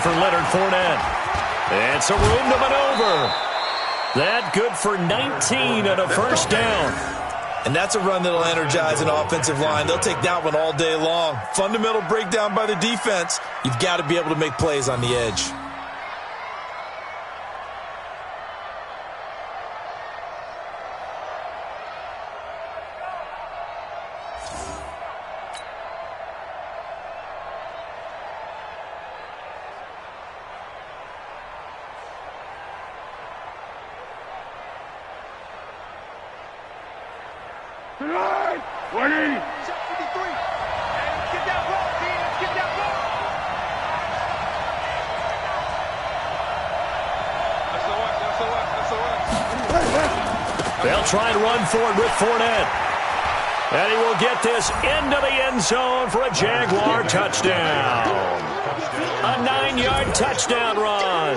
for Leonard Fournette. And some room to maneuver. That good for 19 and a first down. And that's a run that'll energize an offensive line. They'll take that one all day long. Fundamental breakdown by the defense. You've got to be able to make plays on the edge. They'll try and run for it with Fournette. And he will get this into the end zone for a Jaguar touchdown. A 9-yard touchdown run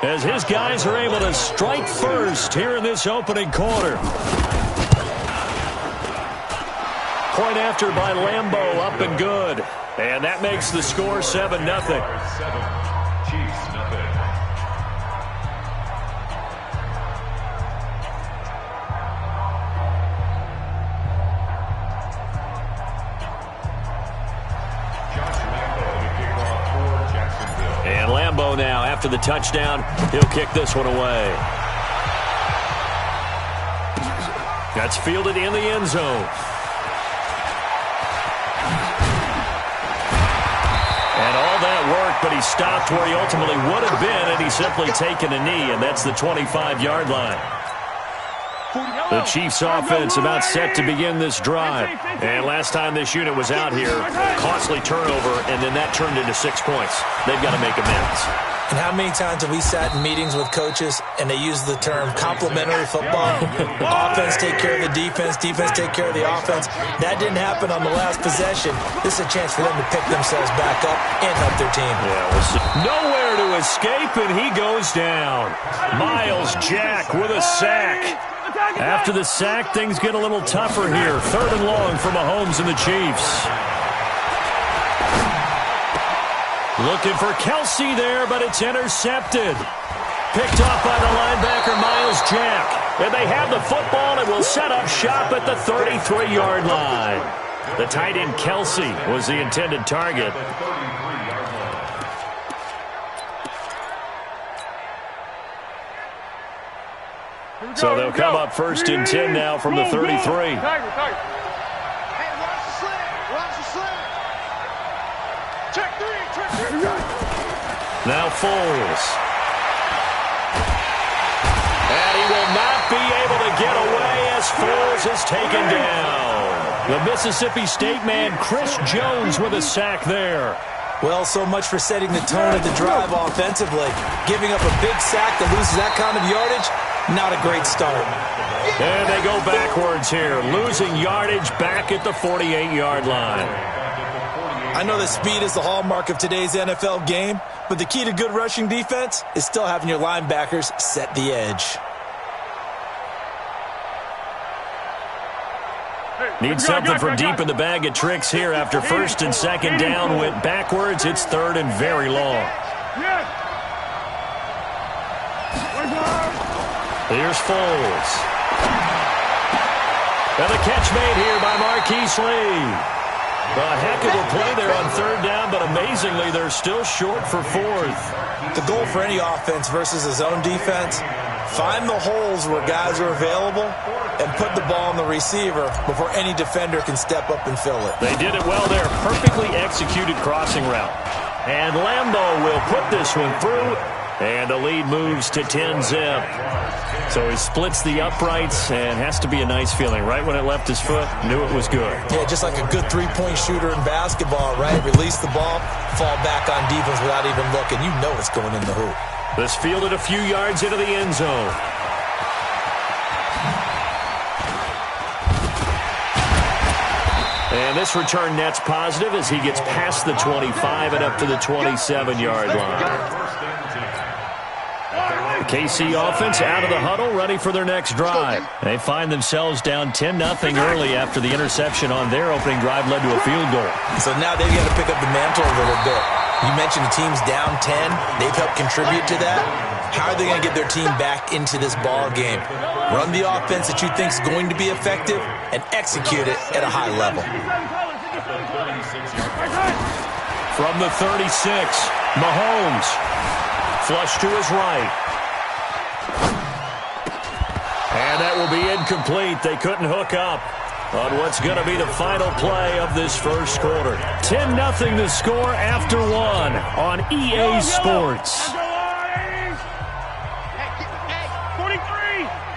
as his guys are able to strike first here in this opening quarter. Point after by Lambeau, up and good. And that makes the score 7-0. Chiefs, nothing. And Lambeau now, after the touchdown, he'll kick this one away. That's fielded in the end zone. And all that work, but he stopped where he ultimately would have been had he simply taken a knee, and that's the 25-yard line. The Chiefs offense about set to begin this drive. And last time this unit was out here, costly turnover, and then that turned into 6 points. They've got to make amends. And how many times have we sat in meetings with coaches and they use the term complementary football? Offense take care of the defense, defense take care of the offense. That didn't happen on the last possession. This is a chance for them to pick themselves back up and help their team. Yeah, we'll see. Nowhere to escape, and he goes down. Myles Jack with a sack. After the sack, things get a little tougher here. 3rd and long for Mahomes and the Chiefs. Looking for Kelsey there, but it's intercepted. Picked off by the linebacker, Myles Jack. And they have the football and will set up shop at the 33-yard line. The tight end, Kelsey, was the intended target. So they'll come up 1st and 10 now from the 33. Now Foles. And he will not be able to get away as Foles is taken down. The Mississippi State man, Chris Jones, with a sack there. Well, so much for setting the tone of the drive offensively. Giving up a big sack that loses that kind of yardage, not a great start. And they go backwards here, losing yardage back at the 48-yard line. I know that speed is the hallmark of today's NFL game, but the key to good rushing defense is still having your linebackers set the edge. Need something from deep in the bag of tricks here after 1st and 2nd down. Went backwards. It's 3rd and very long. Here's Foles. And the catch made here by Marquise Lee. A heck of a play there on 3rd down, but amazingly, they're still short for 4th. The goal for any offense versus a zone defense, find the holes where guys are available and put the ball on the receiver before any defender can step up and fill it. They did it well there. Perfectly executed crossing route. And Lambeau will put this one through, and the lead moves to 10-zip. So he splits the uprights, and has to be a nice feeling. Right when it left his foot, knew it was good. Yeah, just like a good three-point shooter in basketball, right? Release the ball, fall back on defense without even looking. You know it's going in the hoop. This fielded a few yards into the end zone. And this return net's positive as he gets past the 25 and up to the 27-yard line. The KC offense out of the huddle, ready for their next drive. They find themselves down 10-0 early after the interception on their opening drive led to a field goal. So now they've got to pick up the mantle a little bit. You mentioned the team's down 10. They've helped contribute to that. How are they going to get their team back into this ball game? Run the offense that you think is going to be effective and execute it at a high level. From the 36, Mahomes. Flush to his right. And that will be incomplete. They couldn't hook up on what's going to be the final play of this first quarter. 10-0 the score after one on EA Sports.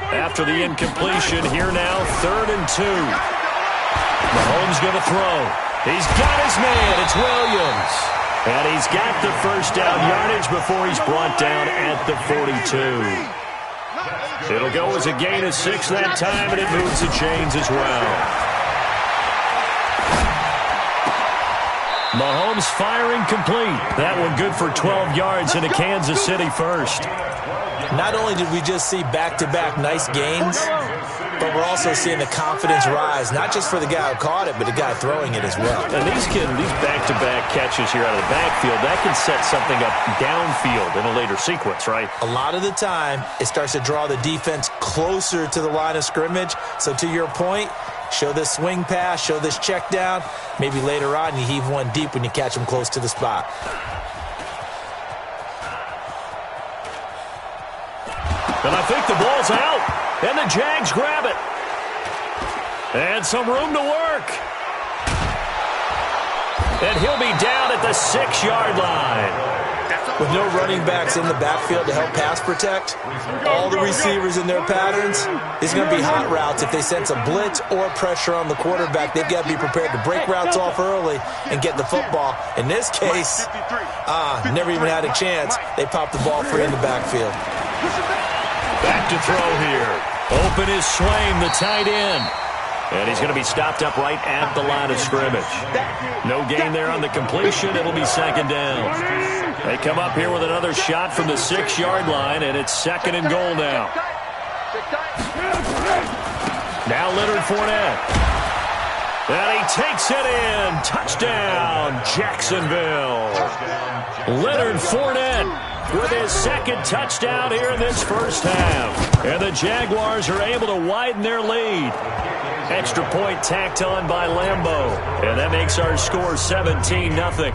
After the incompletion, here now, 3rd and 2. Mahomes going to throw. He's got his man. It's Williams. And he's got the first down yardage before he's brought down at the 42. It'll go as a gain of 6 that time, and it moves the chains as well. Mahomes firing complete. That one good for 12 yards into Kansas City first. Not only did we just see back-to-back nice gains, but we're also seeing the confidence rise, not just for the guy who caught it, but the guy throwing it as well. And these back-to-back catches here out of the backfield, that can set something up downfield in a later sequence, right? A lot of the time, it starts to draw the defense closer to the line of scrimmage. So to your point, show this swing pass, show this check down. Maybe later on you heave one deep when you catch them close to the spot. And I think the ball's out. And the Jags grab it. And some room to work. And he'll be down at the 6-yard line. With no running backs in the backfield to help pass protect, all the receivers in their patterns, it's going to be hot routes. If they sense a blitz or pressure on the quarterback, they've got to be prepared to break routes off early and get the football. In this case, never even had a chance. They popped the ball free in the backfield. Back to throw here. Open is Swain, the tight end. And he's going to be stopped up right at the line of scrimmage. No gain there on the completion. It'll be 2nd down. They come up here with another shot from the 6-yard line, and it's 2nd and goal now. Now Leonard Fournette. And he takes it in. Touchdown, Jacksonville. Leonard Fournette with his 2nd touchdown here in this first half. And the Jaguars are able to widen their lead. Extra point tacked on by Lambeau. And that makes our score 17-0.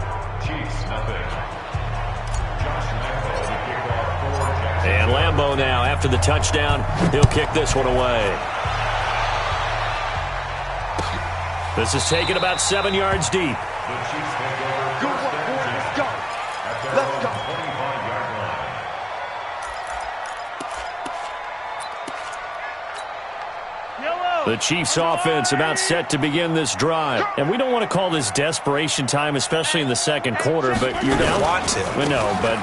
And Lambeau now, after the touchdown, he'll kick this one away. This is taken about 7 yards deep. Let's go. The Chiefs offense about set to begin this drive. And we don't want to call this desperation time, especially in the second quarter, but you're down. Want to. No, but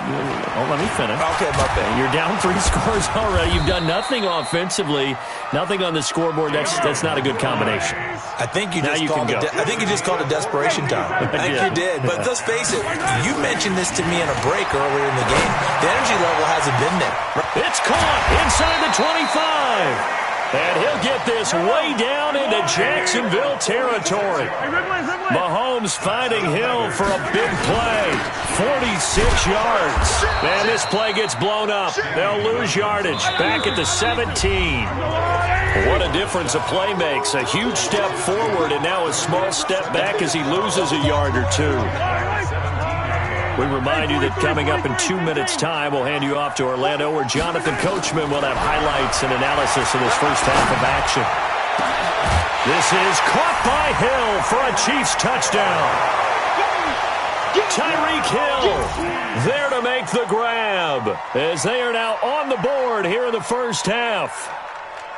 let me finish. Okay, my bad. You're down 3 scores already. You've done nothing offensively, nothing on the scoreboard. That's not a good combination. I think you just called it. I think you just called it desperation time. I think you did. But let's face it, you mentioned this to me in a break earlier in the game. The energy level hasn't been there. It's caught inside the 25. And he'll get this way down into Jacksonville territory. Mahomes finding Hill for a big play. 46 yards. And this play gets blown up. They'll lose yardage. Back at the 17. What a difference a play makes. A huge step forward and now a small step back as he loses a yard or two. We remind you that coming up in 2 minutes' time, we'll hand you off to Orlando, where Jonathan Coachman will have highlights and analysis of this first half of action. This is caught by Hill for a Chiefs touchdown. Tyreek Hill there to make the grab, as they are now on the board here in the first half.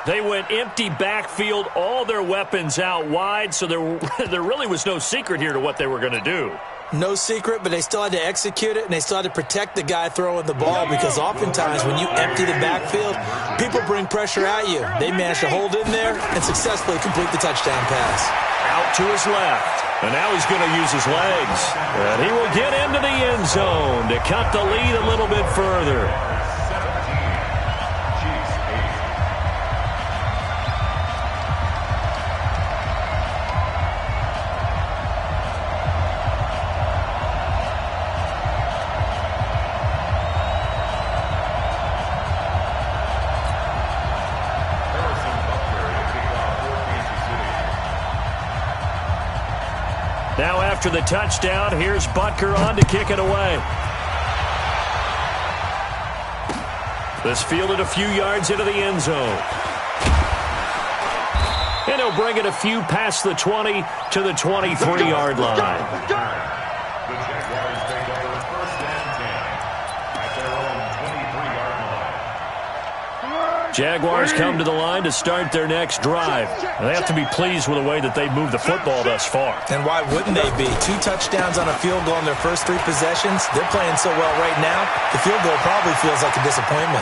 They went empty backfield, all their weapons out wide, so there really was no secret here to what they were going to do. No secret, but they still had to execute it, and they still had to protect the guy throwing the ball, because oftentimes when you empty the backfield, people bring pressure at you. They managed to hold in there and successfully complete the touchdown pass. Out to his left, and now he's going to use his legs. And he will get into the end zone to cut the lead a little bit further. after the touchdown, here's Butker on to kick it away. This fielded a few yards into the end zone. And he'll bring it a few past the 20 to the 23-yard line. Jaguars come to the line to start their next drive. And they have to be pleased with the way that they've moved the football thus far. And why wouldn't they be? 2 touchdowns on a field goal in their first 3 possessions. They're playing so well right now, the field goal probably feels like a disappointment.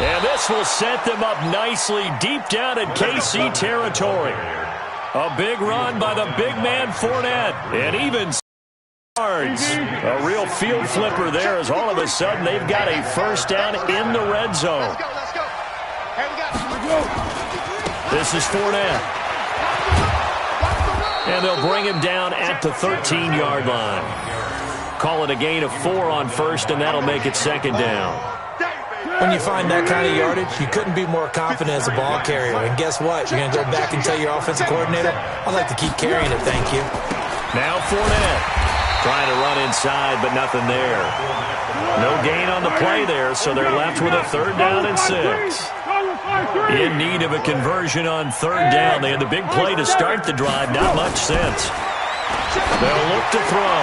And this will set them up nicely deep down in KC territory. A big run by the big man Fournette. And even yards. A real field flipper there as all of a sudden they've got a first down in the red zone. This is Fournette. And they'll bring him down at the 13-yard line. Call it a gain of 4 on first, and that'll make it second down. When you find that kind of yardage, you couldn't be more confident as a ball carrier. And guess what? You're going to go back and tell your offensive coordinator, I'd like to keep carrying it, thank you. Now Fournette trying to run inside, but nothing there. No gain on the play there, so they're left with a 3rd down and 6. In need of a conversion on 3rd down. They had the big play to start the drive, not much sense. They'll look to throw.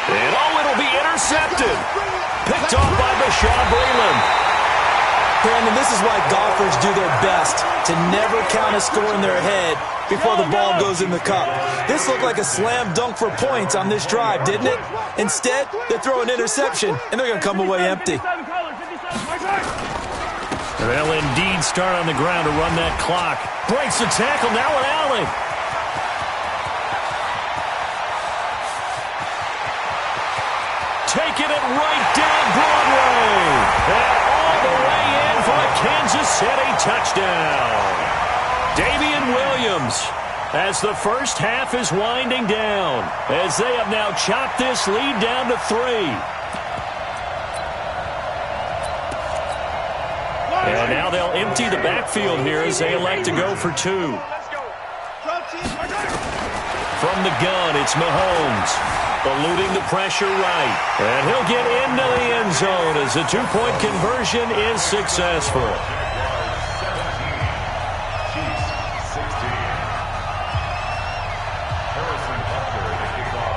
And it'll be intercepted. Picked off by Bashaud Breeland. Brandon, this is why golfers do their best to never count a score in their head before the ball goes in the cup. This looked like a slam dunk for points on this drive, didn't it? Instead, they throw an interception, and they're going to come away empty. They'll indeed start on the ground to run that clock. Breaks the tackle, now an alley. Taking it right down Broadway. And all the way in for a Kansas City touchdown. Damian Williams, as the first half is winding down, as they have now chopped this lead down to 3. And now they'll empty the backfield here as they elect to go for 2. From the gun, it's Mahomes. Eluding the pressure right. And he'll get into the end zone as the 2-point conversion is successful.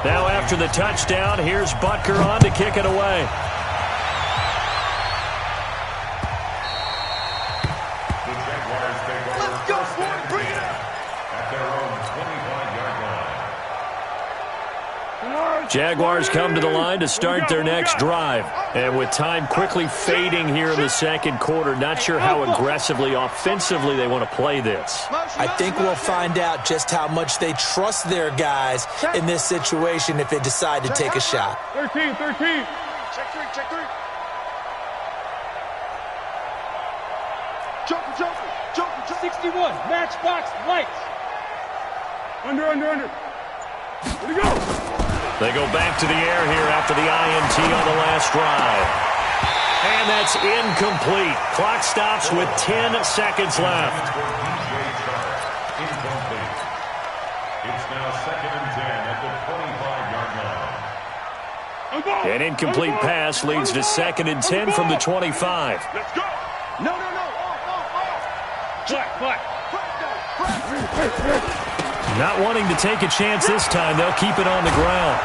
Now after the touchdown, here's Butker on to kick it away. Let's go, Ford, bring it up. At their own 25-yard line. Jaguars come to the line to start their next drive. And with time quickly fading here in the second quarter, not sure how aggressively, offensively they want to play this. I think we'll find out just how much they trust their guys in this situation if they decide to take a shot. 13. Check three. Joker. 61, matchbox, lights. Under. Here we go. They go back to the air here after the INT on the last drive. And that's incomplete. Clock stops with 10 seconds left. Incomplete. It's now 2nd and 10 at the 25-yard line. An incomplete pass leads to 2nd and 10 from the 25. Let's go. No. Flat. Not wanting to take a chance this time, they'll keep it on the ground.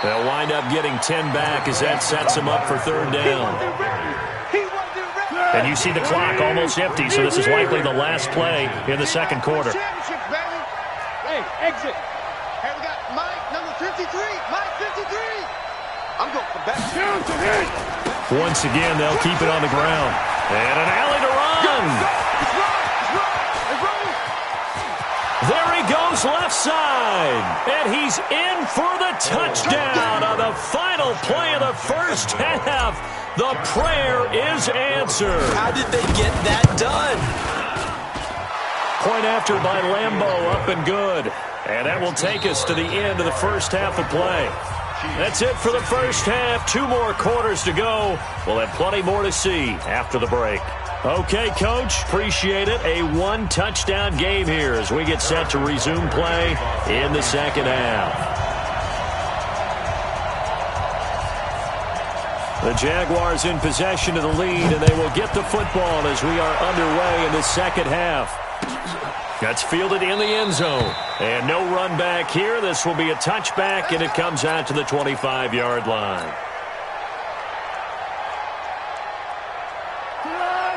They'll wind up getting 10 back as that sets them up for 3rd down. And you see the clock almost empty, so this is likely the last play in the second quarter. Hey, exit. Hey, we got Mike, number 53. Mike, 53. I'm going for back. Once again, they'll keep it on the ground. And an alley to run. There he goes left side. And he's in for the touchdown on the final play of the first half. The prayer is answered. How did they get that done? Point after by Lambeau, up and good. And that will take us to the end of the first half of play. That's it for the first half. 2 more quarters to go. We'll have plenty more to see after the break. Okay, Coach, appreciate it. A one-touchdown game here as we get set to resume play in the second half. The Jaguars in possession of the lead, and they will get the football as we are underway in the second half. That's fielded in the end zone. And no run back here. This will be a touchback, and it comes out to the 25-yard line.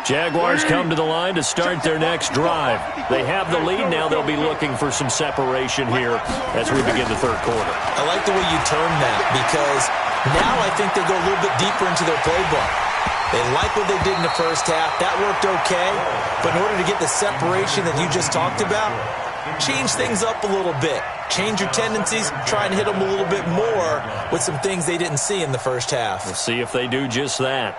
Jaguars come to the line to start their next drive. They have the lead. Now they'll be looking for some separation here as we begin the third quarter. I like the way you termed that because now I think they go a little bit deeper into their playbook. They like what they did in the first half. That worked okay. But in order to get the separation that you just talked about, change things up a little bit. Change your tendencies. Try and hit them a little bit more with some things they didn't see in the first half. We'll see if they do just that.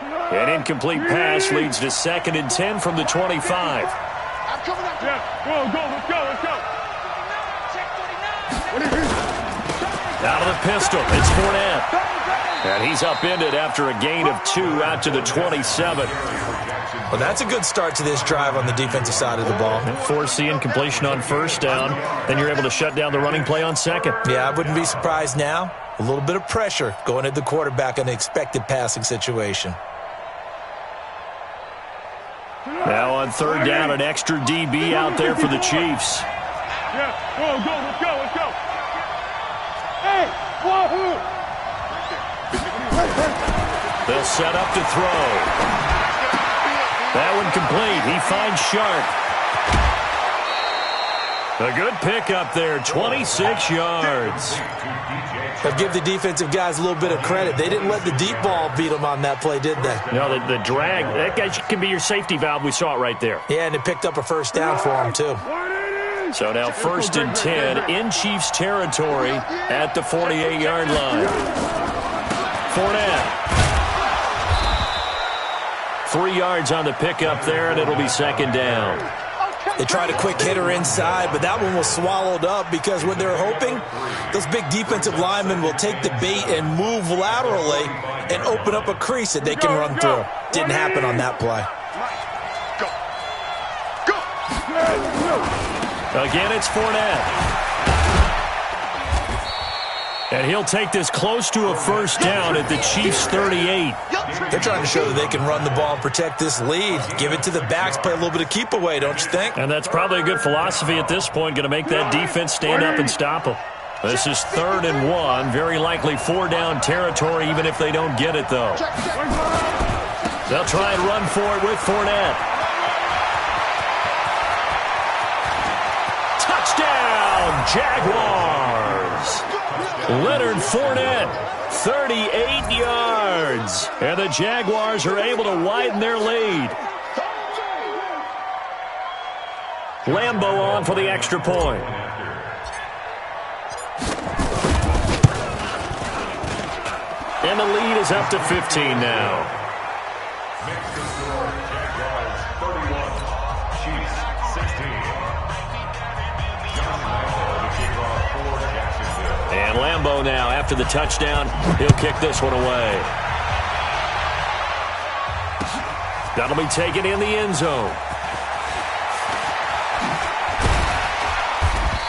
An incomplete pass leads to 2nd and 10 from the 25. Yeah, go, let's go. Out of the pistol, it's Fournette. And he's upended after a gain of 2 out to the 27. Well, that's a good start to this drive on the defensive side of the ball. Force the incompletion on first down. Then you're able to shut down the running play on second. Yeah, I wouldn't be surprised now. A little bit of pressure going at the quarterback in an expected passing situation. Now on third down, an extra DB out there for the Chiefs. Yeah, go, let's go. Hey, wahoo! They'll set up to throw. That one complete. He finds Sharp. A good pickup there, 26 yards. But give the defensive guys a little bit of credit. They didn't let the deep ball beat them on that play, did they? No, the drag, that guy can be your safety valve. We saw it right there. Yeah, and it picked up a first down for them, too. So now 1st and 10 in Chiefs territory at the 48-yard line. Fournette. 3 yards on the pickup there, and it'll be 2nd down. They tried a quick hitter inside, but that one was swallowed up because what they're hoping, those big defensive linemen will take the bait and move laterally and open up a crease that they can run through. Didn't happen on that play. Again, it's Fournette. And he'll take this close to a first down at the Chiefs' 38. They're trying to show that they can run the ball and protect this lead. Give it to the backs, play a little bit of keep away, don't you think? And that's probably a good philosophy at this point, going to make that defense stand up and stop them. This is 3rd and 1, very likely 4-down territory, even if they don't get it, though. They'll try and run for it with Fournette. Touchdown, Jaguars! Leonard Fournette, 38 yards. And the Jaguars are able to widen their lead. Lambeau on for the extra point. And the lead is up to 15 now. And Lambeau now, after the touchdown, he'll kick this one away. That'll be taken in the end zone.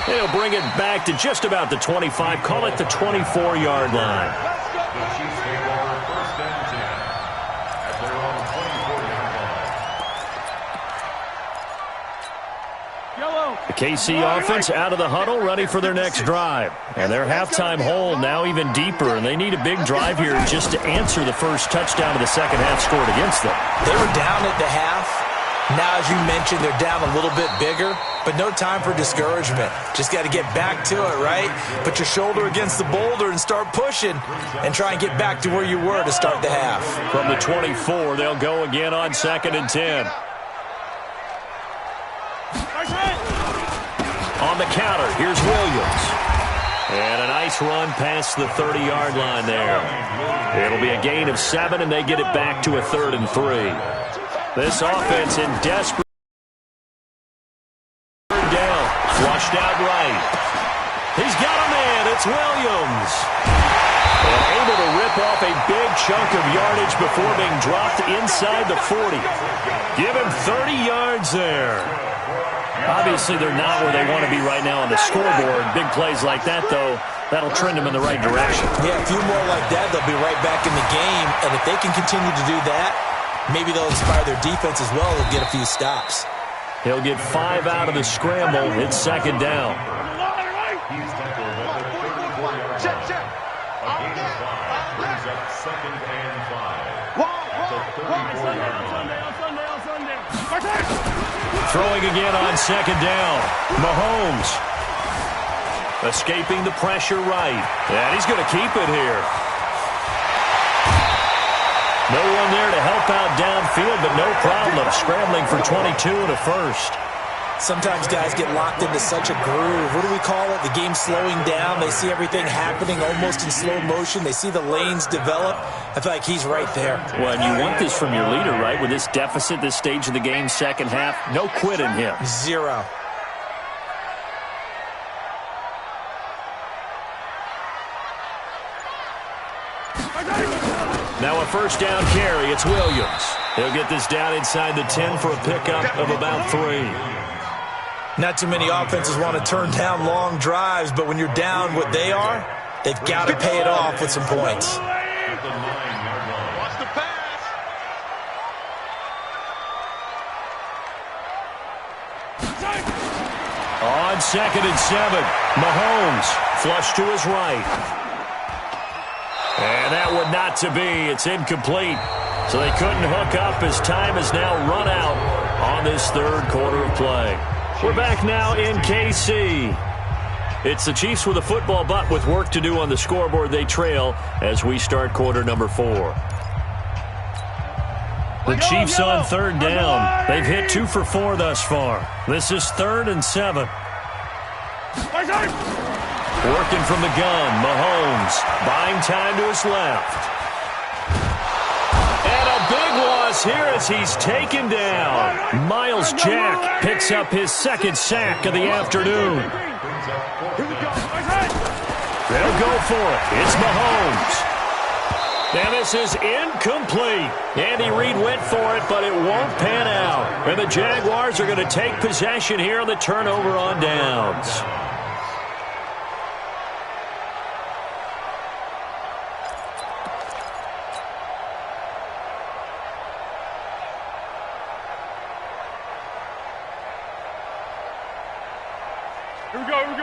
He'll bring it back to just about the 25, call it the 24-yard line. The KC offense out of the huddle, ready for their next drive. And their halftime hole now even deeper, and they need a big drive here just to answer the first touchdown of the second half scored against them. They were down at the half. Now, as you mentioned, they're down a little bit bigger, but no time for discouragement. Just got to get back to it, right? Put your shoulder against the boulder and start pushing and try and get back to where you were to start the half. From the 24, they'll go again on 2nd and 10. On the counter, here's Williams. And a nice run past the 30-yard line there. It'll be a gain of 7, and they get it back to a 3rd and 3. This offense in desperate down. Flushed out right. He's got a man. It's Williams. And able to rip off a big chunk of yardage before being dropped inside the 40. Give him 30 yards there. Obviously, they're not where they want to be right now on the scoreboard. Big plays like that, though, that'll trend them in the right direction. Yeah, a few more like that, they'll be right back in the game. And if they can continue to do that, maybe they'll inspire their defense as well. They'll get a few stops. He'll get 5 out of the scramble. It's second down. Check, check. Brings up 2nd and 5. Throwing again on second down. Mahomes escaping the pressure right. And he's going to keep it here. No one there to help out downfield, but no problem scrambling for 22 and a first. Sometimes guys get locked into such a groove. What do we call it? The game's slowing down. They see everything happening almost in slow motion. They see the lanes develop. I feel like he's right there. Well, and you want this from your leader, right? With this deficit, this stage of the game, second half, no quit in him. Zero. Now a first down carry. It's Williams. He'll get this down inside the 10 for a pickup of about 3. Not too many offenses want to turn down long drives, but when you're down what they are, they've got to pay it off with some points. Watch the pass. On 2nd and 7, Mahomes flush to his right. And that one not to be. It's incomplete. So they couldn't hook up as time has now run out on this third quarter of play. We're back now in KC. It's the Chiefs with a football, but with work to do on the scoreboard. They trail as we start quarter number 4. The Chiefs on third down. They've hit 2 for 4 thus far. This is 3rd and 7. Working from the gun, Mahomes buying time to his left. And a big loss here as he's taken down. Miles Jack picks up his 2nd sack of the afternoon. They'll go for it. It's Mahomes. And this is incomplete. Andy Reid went for it, but it won't pan out. And the Jaguars are going to take possession here on the turnover on downs.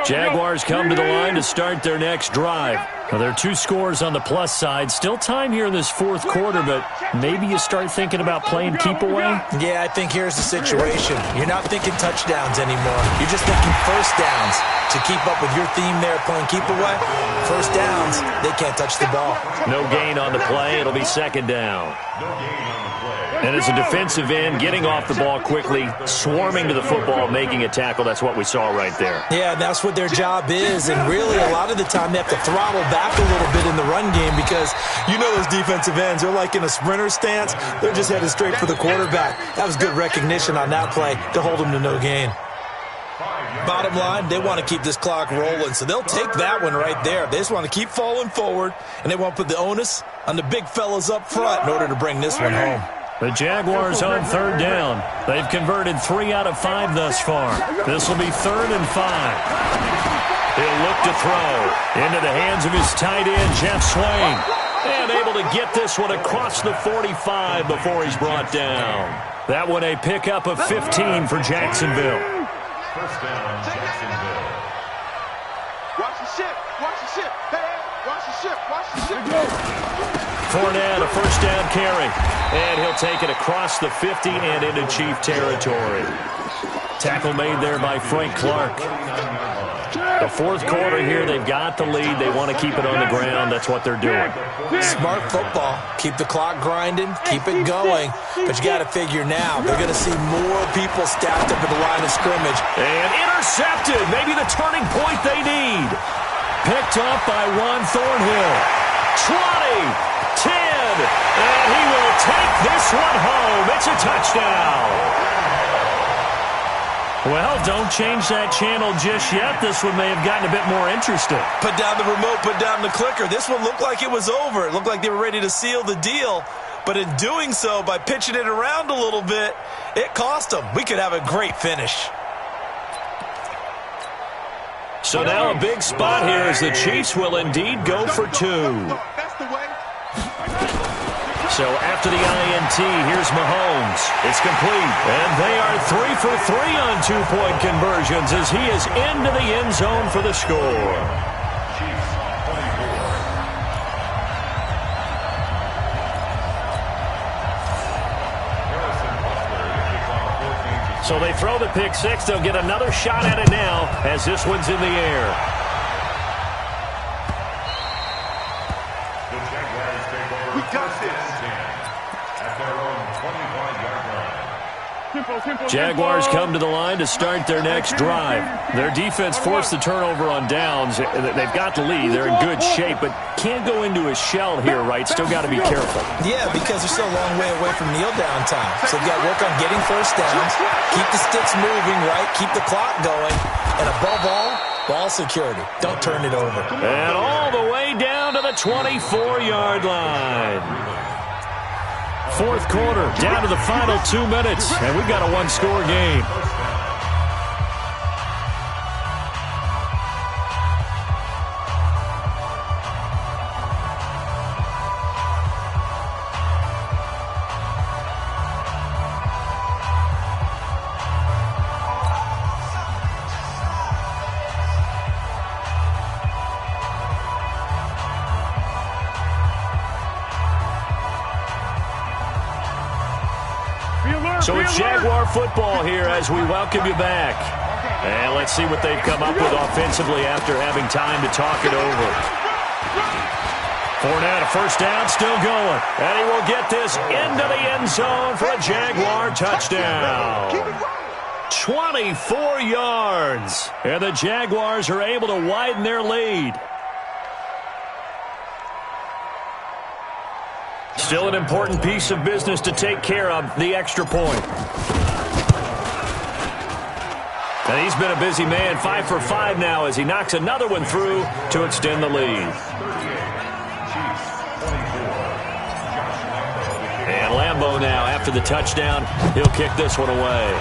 Jaguars come to the line to start their next drive. Now, there are 2 scores on the plus side. Still time here in this 4th quarter, but maybe you start thinking about playing keep away? Yeah, I think here's the situation. You're not thinking touchdowns anymore. You're just thinking first downs. To keep up with your theme there, playing keep away, first downs, they can't touch the ball. No gain on the play. It'll be 2nd down. And as a defensive end, getting off the ball quickly, swarming to the football, making a tackle, that's what we saw right there. Yeah, and that's what their job is. And really, a lot of the time, they have to throttle back a little bit in the run game because you know those defensive ends, they're like in a sprinter stance. They're just headed straight for the quarterback. That was good recognition on that play to hold them to no gain. Bottom line, they want to keep this clock rolling, so they'll take that one right there. They just want to keep falling forward, and they want to put the onus on the big fellas up front in order to bring this one home. The Jaguars on third down. They've converted 3 out of 5 thus far. This will be 3rd and 5. He'll look to throw into the hands of his tight end, Jeff Swain. And able to get this one across the 45 before he's brought down. That one a pickup of 15 for Jacksonville. First down, Jacksonville. Watch the ship. Watch the ship. Hey, watch the ship. Watch the ship. Fournette, a first down carry. And he'll take it across the 50 and into Chief territory. Tackle made there by Frank Clark. The 4th quarter here, they've got the lead. They want to keep it on the ground. That's what they're doing. Smart football. Keep the clock grinding. Keep it going. But you got to figure now, they're going to see more people stacked up at the line of scrimmage. And intercepted. Maybe the turning point they need. Picked up by Juan Thornhill. 20. 10, and he will take this one home. It's a touchdown. Well, don't change that channel just yet. This one may have gotten a bit more interesting. Put down the remote, put down the clicker. This one looked like it was over. It looked like they were ready to seal the deal. But in doing so, by pitching it around a little bit, it cost them. We could have a great finish. So now a big spot here as the Chiefs will indeed go for two. That's the way. So after the INT, here's Mahomes. It's complete. And they are 3 for 3 on two-point conversions as he is into the end zone for the score. So they throw the pick six. They'll get another shot at it now as this one's in the air. We got this. At their own 25-yard line. Jaguars come to the line to start their next drive. Their defense forced the turnover on downs. They've got the lead. They're in good shape, but can't go into a shell here, right? Still got to be careful. Yeah, because they're still a long way away from kneel down time. So they've got to work on getting first downs, keep the sticks moving, right? Keep the clock going, and above all, ball security. Don't turn it over. And all the way down to the 24-yard line. Fourth quarter, down to the final 2 minutes, and we've got a one-score game. So it's Jaguar football here as we welcome you back. And let's see what they've come up with offensively after having time to talk it over. Fournette, a first down, still going. And he will get this into the end zone for a Jaguar touchdown. 24 yards. And the Jaguars are able to widen their lead. Still an important piece of business to take care of, the extra point. And he's been a busy man, 5 for 5 now as he knocks another one through to extend the lead. And Lambeau now, after the touchdown, he'll kick this one away.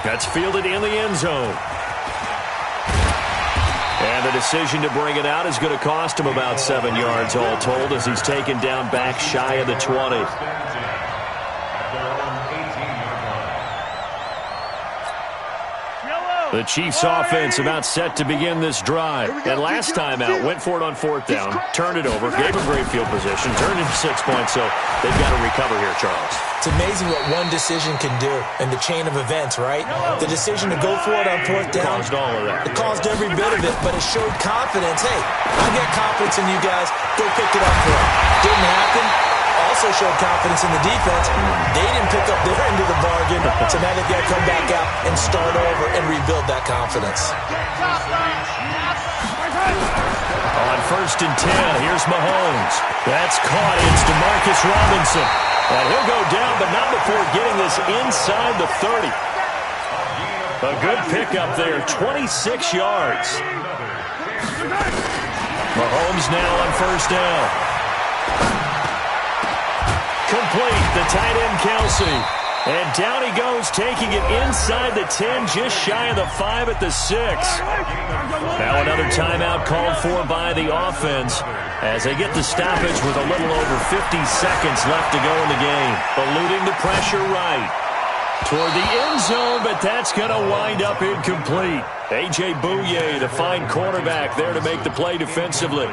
That's fielded in the end zone. And the decision to bring it out is going to cost him about 7 yards all told as he's taken down back shy of the 20. The Chiefs offense about set to begin this drive. And last time out, went for it on fourth down, turned it over, gave him great field position, turned into 6 points, so they've got to recover here, Charles. It's amazing what one decision can do in the chain of events, right? The decision to go for it on fourth down. Caused all of that. It caused every bit of it, but it showed confidence. Hey, I got confidence in you guys. Go pick it up for them. Didn't happen. Also showed confidence in the defense. They didn't pick up their end of the bargain, so now they've got to come back out and start over and rebuild that confidence. On first and 10, here's Mahomes. That's caught. It's DeMarcus Robinson. And he'll go down, but not before getting this inside the 30. A good pickup there, 26 yards. Mahomes now on first down. Complete, the tight end Kelsey. And down he goes, taking it inside the 10, just shy of the 5 at the 6. Now another timeout called for by the offense as they get the stoppage with a little over 50 seconds left to go in the game. Eluding the pressure right toward the end zone, but that's going to wind up incomplete. A.J. Bouye, the fine cornerback, there to make the play defensively.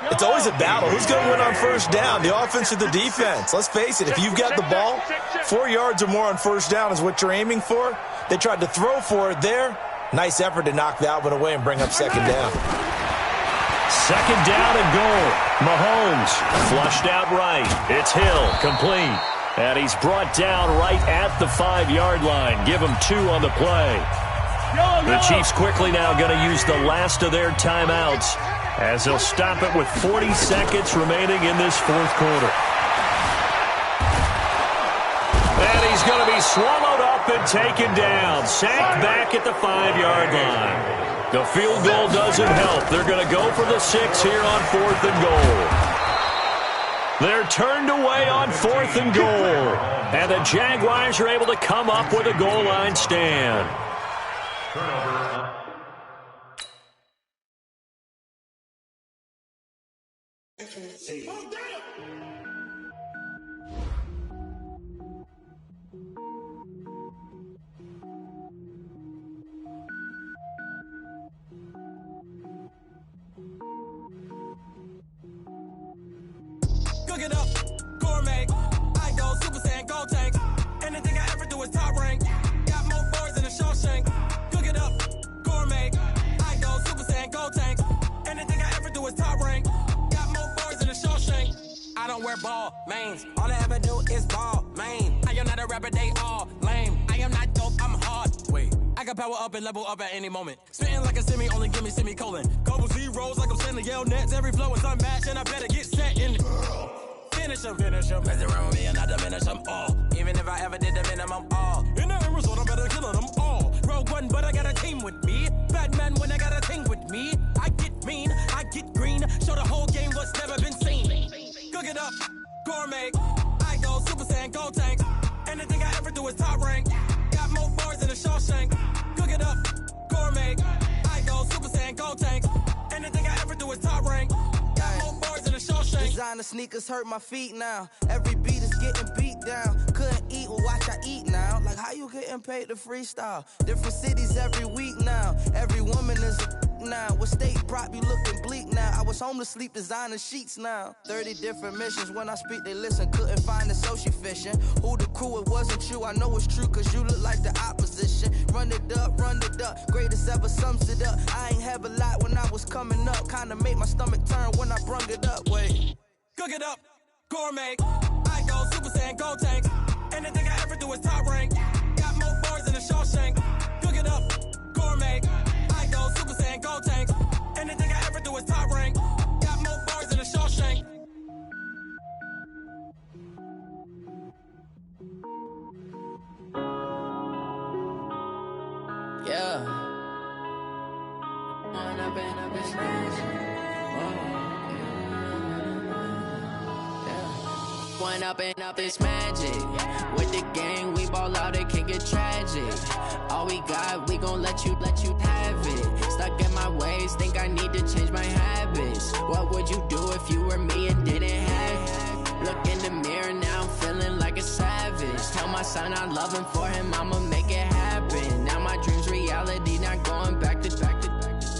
It's always a battle. Who's going to win on first down, the offense or the defense? Let's face it, if you've got the ball, 4 yards or more on first down is what you're aiming for. They tried to throw for it there. Nice effort to knock that one away and bring up second down. Second down and goal. Mahomes flushed out right. It's Hill, complete. And he's brought down right at the 5-yard line. Give him 2 on the play. The Chiefs quickly now going to use the last of their timeouts as they'll stop it with 40 seconds remaining in this fourth quarter. And he's going to be swallowed up and taken down. Sacked back at the 5-yard line. The field goal doesn't help. They're going to go for the 6 here on 4th and goal. They're turned away on 4th and goal. And the Jaguars are able to come up with a goal line stand. Cook it up, gourmet. I go Super Saiyan, gold tank. Anything I ever do is top rank. Got more boards than a Shawshank. Cook it up, gourmet. I go Super Saiyan, gold tank. Anything I ever do is top rank. Got more boards than a Shawshank. I don't wear ball mains. All I ever do is ball main. I am not a rapper, they all lame. I am not dope, I'm hard. Wait, I can power up and level up at any moment. Spitting like a semi, only give me semicolon. Couple zeros like I'm sending yell nets. Every flow is unmatched and I better get set in. Finish them. Mess around with me and I diminish them all. Even if I ever did the minimum all. In the end result, I better kill them all. Rogue One, but I got a team with me. Batman when I got a thing with me. I get mean, I get green. Show the whole game what's never been seen. Cook it up, gourmet. I go Super Saiyan, gold tank. Anything I ever do is top rank. Got more bars than a Shawshank. Cook it up, gourmet. I go Super Saiyan, gold tank. Anything I ever do is top rank. Got more bars than a Shawshank. Designer sneakers hurt my feet now. Every beat is getting beat down. Couldn't eat, well watch I eat now. Like how you getting paid to freestyle? Different cities every week now. Every woman is a now. What state prop you looking bleak now? I was home to sleep designer sheets now. 30 different missions. When I speak they listen. Couldn't find it so she fishing. Who the crew? It wasn't you. I know it's true cause you look like the opposition. Run it up. Greatest ever sums it up. I ain't have a lot when I was coming up. Kinda made my stomach turn when I brung it up. Wait. Cook it up, gourmet. I go Super Saiyan, gold tank. Anything I ever do is top rank. Got more bars than a Shawshank. Cook it up, gourmet. I go Super Saiyan, gold tank. Anything I ever do is top rank. Got more bars than a Shawshank. Yeah. One up and up is magic. With the gang, we ball out, it can get tragic. All we got, we gon' let you have it. Stuck in my ways, think I need to change my habits. What would you do if you were me and didn't have it? Look in the mirror, now I'm feeling like a savage. Tell my son I love him, for him I'ma make it happen. Now my dream's reality, not going back to.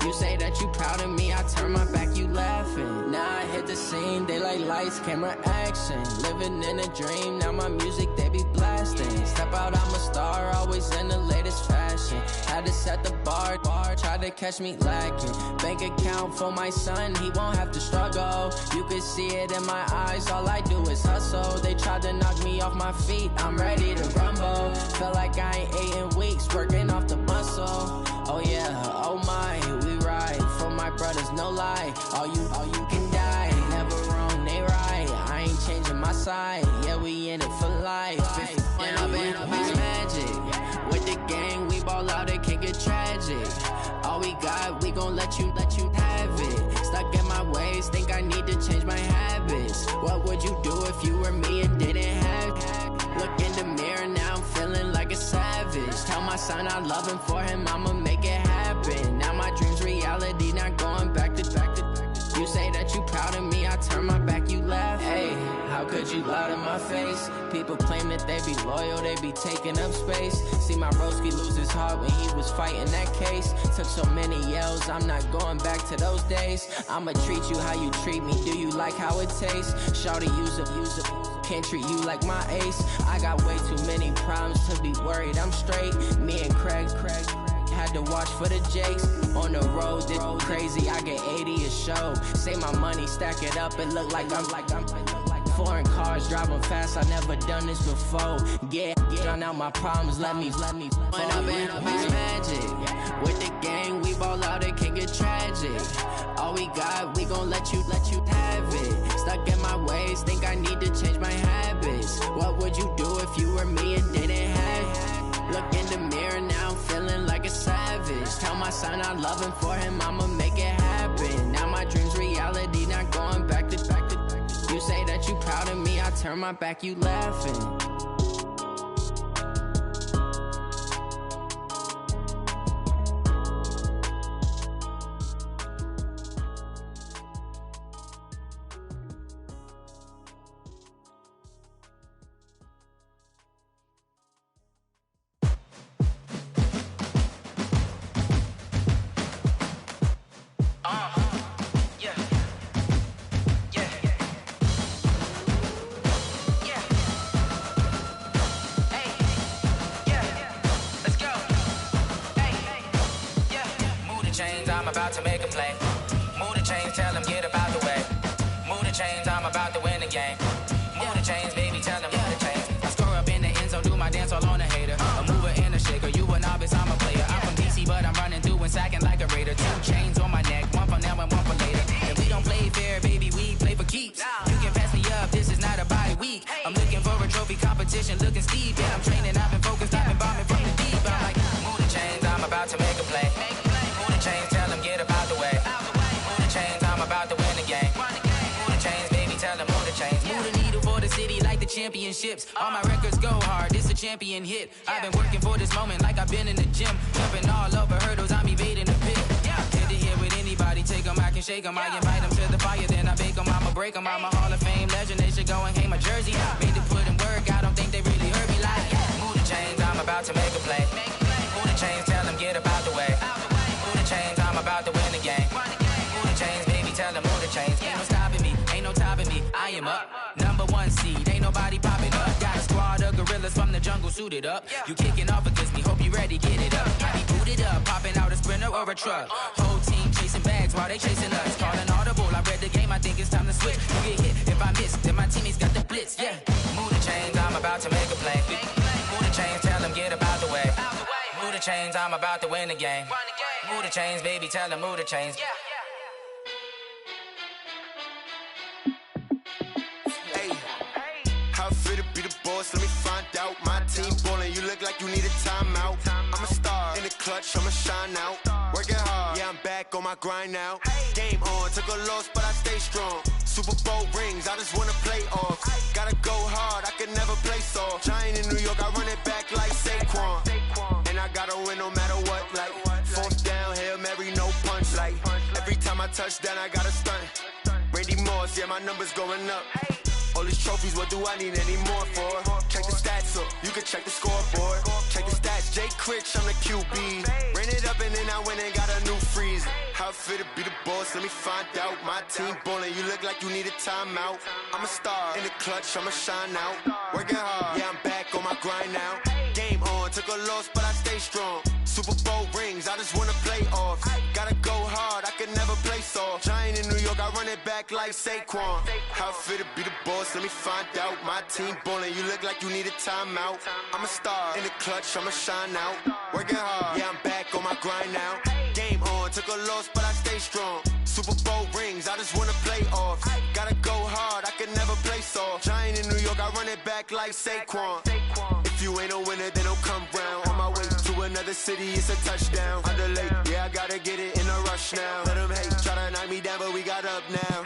You say that you proud of me, I turn my back, you laughing. Now I hit the scene, they like lights, camera, action. Living in a dream, now my music, they be blasting. Step out, I'm a star, always in the latest fashion. Had to set the bar, try to catch me lacking. Bank account for my son, he won't have to struggle. You can see it in my eyes, all I do is hustle. They tried to knock me off my feet, I'm ready to rumble. Feel like I ain't ate in weeks, working off the muscle. Oh yeah, oh my, we ride for my brothers, no lie. All you can die, never wrong, they right. I ain't changing my side, yeah, we in it for life. If up is magic. With the gang, we ball out, it can get tragic. All we got, we gon' let you have it. Stuck in my ways, think I need to change my habits. What would you do if you were me and didn't have it? Look in the mirror, now I'm feeling like a savage. Tell my son I love him, for him I'ma make it happen. Now my dream's reality, not going back to. You say that you proud of me, I turn my back, you laugh. Hey, how could you lie to my face? People claim that they be loyal, they be taking up space. See my broski lose his heart when he was fighting that case. Took so many yells, I'm not going back to those days. I'ma treat you how you treat me, do you like how it tastes? Shawty, use it. Can't treat you like my ace. I got way too many problems to be worried, I'm straight. Me and Craig had to watch for the Jakes. On the road, this crazy, I get 80 a show. Say my money, stack it up, it look like I'm foreign cars, driving fast, I never done this before. Yeah, drown out my problems, let me One up is magic. With the gang, we ball out, it can get tragic. All we got, we gon' let you have it. Stuck in my ways, think I need to change my habits. What would you do if you were me and didn't have it? Look in the mirror, now I'm feeling like a savage. Tell my son I love him, for him I'ma make it happen. Now my dream's reality, not going back to. You say that you proud of me, I turn my back, you laughing. I'm about to make a play. Move the chains, tell them get up out the way. Move the chains, I'm about to win the game. Move the chains, baby, tell them move the chains. I score up in the end zone, do my dance all on a hater. A mover and a shaker, you a novice, I'm a player. I'm from DC, but I'm running through and sacking like a raider. 2 chains on my neck, one for now and one for later. And we don't play fair, baby, we play for keeps. You can pass me up, this is not a bye week. I'm looking for a trophy competition, looking steep. Yeah, I'm training, I've been focused, I've been bombing from the deep. I'm like, move the chains, I'm about to make a play. Move the chains, tell them get up out the way. Move the chains, I'm about to win the game. Move the chains, baby, tell them move the chains. Move the needle for the city like the championships. All my records go hard, this a champion hit. I've been working for this moment like I've been in the gym. Jumping all over hurdles, I'm evading the pit. Hit to hit with anybody, take them, I can shake them. I invite them to the fire, then I bake them, I'ma break them. I'm a Hall of Fame legend, they should go and hang my jersey. Made to put in work, I don't think they really heard me like. Move the chains, I'm about to make a play. Move the chains, tell them get up out the way. Move the chains, I'm about to win the game. Move the chains, baby, tell them move the chains. Ain't no stopping me, ain't no topping me, I am up. #1 seed, ain't nobody popping up. Got a squad of gorillas from the jungle suited up. You kicking off against me, hope you ready, get it up. I be booted up, popping out a Sprinter or a truck. Whole team chasing bags while they chasing us. Calling audible, I read the game, I think it's time to switch. You get hit, if I miss, then my teammates got the blitz, yeah. Move the chains, I'm about to make a play. Move the chains, tell them get up out the way. Move the chains, I'm about to win the game. Move the chains, baby, tell them move the chains. How fit to be the boss, let me find out. My team ballin', you look like you need a timeout. I'm a star, in the clutch, I'ma shine out. Working hard, yeah, I'm back on my grind now. Game on, took a loss, but I stay strong. Super Bowl rings, I just wanna play off. Gotta go hard, I can never play soft. Giant in New York, I run it back like Saquon. And I gotta win no matter what, like 4th down, Hail Mary, no punch. Like every time I touch down, I gotta stunt. Randy Moss, yeah, my numbers going up. All these trophies, what do I need any more for? Check the stats up, you can check the scoreboard. Check the stats, Jay Critch, I'm the QB. Ran it up and then I went and got a new freeze. How fit to be the boss, let me find out. My team ballin', you look like you need a timeout. I'm a star, in the clutch, I'ma shine out. Working hard, yeah, I'm back on my grind now. Game on, took a loss, but I stay strong. Super Bowl rings, I just wanna play off. Gotta go hard, I can never play soft. Giant in New York, I run it back like Saquon. How fit to be the boss, let me find out. My team ballin', you look like you need a timeout. I'm a star, in the clutch, I'ma shine out. Working hard, yeah, I'm back on my grind now. Game on, took a loss, but I stay strong. Super Bowl rings, I just wanna play off. Gotta go hard, I can never play soft. Giant in New York, I run it back like Saquon. If you ain't a winner, then don't come round. On my way to another city, it's a touchdown. Underlay, yeah, I gotta get it in a rush now. Let them hate, try to knock me down, but we got up now.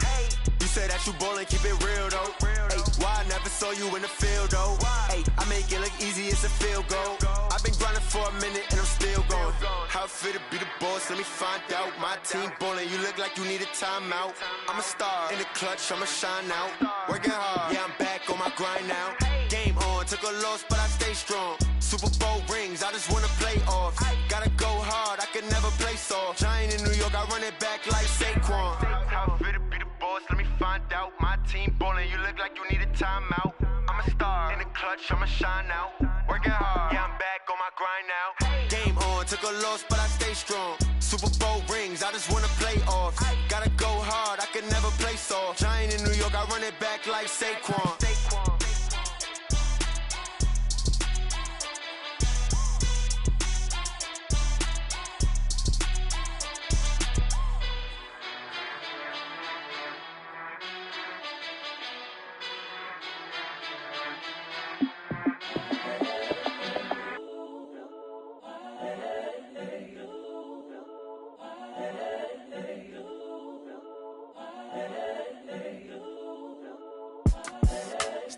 You say that you ballin', keep it real though. Hey, why I never saw you in the field though? Hey, I make it look easy, it's a field goal. I've been grinding for a minute and I'm still going. How fit to be the boss, let me find out. My team ballin', you look like you need a timeout. I'm a star, in the clutch, I'ma shine out. Working hard, yeah, I'm back on my grind now. Game on, took a loss, but I stay strong. Super Bowl rings, I just wanna play off. Gotta go hard, I can never play soft. Giant in New York, I run it back like Saquon. How fit to be the boss, let me find out. My team ballin', you look like you need a timeout. I'm a star, in the clutch, I'ma shine out. Working hard, yeah, I'm back on my grind now. Game on, took a loss, but I stay strong. Super Bowl rings, I just wanna play off. Gotta go hard, I can never play soft. Giant in New York, I run it back like Saquon.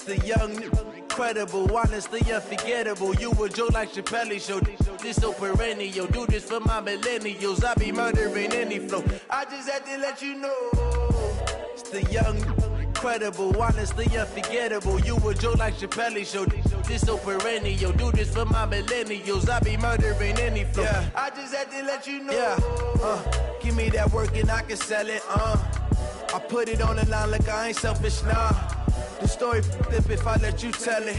The young, incredible, honestly unforgettable. You a joke like Chappelle show. This so perennial. Do this for my millennials. I be murdering any flow. I just had to let you know. It's the young, incredible, honestly unforgettable. You a joke like Chappelle show. This so perennial. Do this for my millennials. I be murdering any flow. Yeah. I just had to let you know. Yeah. Give me that work and I can sell it. I put it on the line like I ain't selfish, nah. The story flip if I let you tell it.